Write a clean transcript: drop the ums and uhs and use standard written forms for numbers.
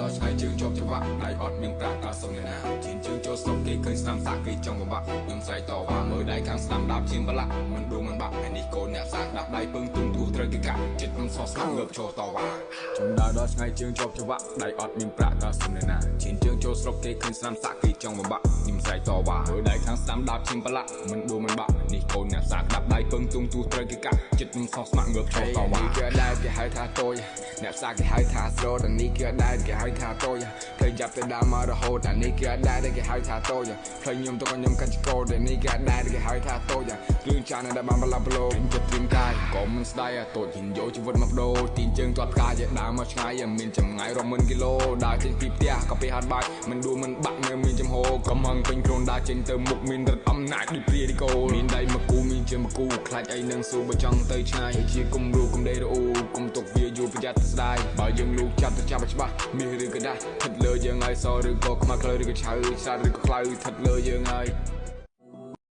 ដល់ឆ្ងាយជើងជាប់ច្បាក់ដៃអត់មានប្រាក់ដល់សុំអ្នកណាជិនជើងចូលស្រុកគេឃើញស្នាមសាក់គេចង់បំបាក់ខ្ញុំស្រែកតវ៉ាមើលដៃខាងស្នាមដាប់ជាងបលាក់មិនដួលមិនបាក់ឯនេះកូនអ្នកសាក់ដាក់ដៃពឹងទុំទូត្រូវគេកាក់ចិត្តខ្ញុំសោះស្នាមងើបចូលតវ៉ាខ្ញុំដើរដល់ឆ្ងាយជើងជាប់ច្បាក់ដៃអត់មានប្រាក់ដល់សុំអ្នកណាជិនជើងចូលស្រុកគេឃើញស្នាមសាក់គេចង់បំបាក់ខ្ញុំស្រែកតវ៉ាមើលដៃខាងស្នាមដាប់ជាងបលាក់មិនដួលមិនបាក់នេះកូនអ្នកសាក់ដាក់ដៃពឹងទុំទូត្រូវគេកាក់ចិត្តខ្ញុំសោះស្នាមងើបចូលតវ៉ាគេដែរគេហៅថាតូចអ្នកសាក់គេហៅថាស្រោតនេះគេដែរគេហៅថាតូចเคยจับแต่ดามารโหดอันนี้ก็ได้ได้แค่หายท่าโตอย่างเคยยมตัวกันยมกันจิโกแต่นี่ก็ได้ได้แค่หายท่าโตอย่างคลื่นจานได้บางบลาบโลเป็นจุดทิ้งกายก็มันสไตล์ตัวหินโยชีวิตมักโดตีนเจิงจอดกายจะด่ามาใช้ยังมีจำไงรอมันกิโลด่าเจนปีเตี้ยก็ไปหาดใบมันดูมันบักเนื้อมีจำโหก็มังเป็นโครนด่าเจนเติมมุกมีระดับอำนาจดิบเรียดิโกมีได้มากูมีเจมากูคลายไอ้นังสู้ประจังเตยชายชีกุมรูกุมเดรูกุมตกเวียอยู่ประหยัดสไตล์บ่ยังลูกจับตัวจับฉบับมีหรือก็ได้ทัดเลยยังไงซอหรือก็มาเคยหรือก็ใช้ซาหรือก็คลายทัดเลยยังไง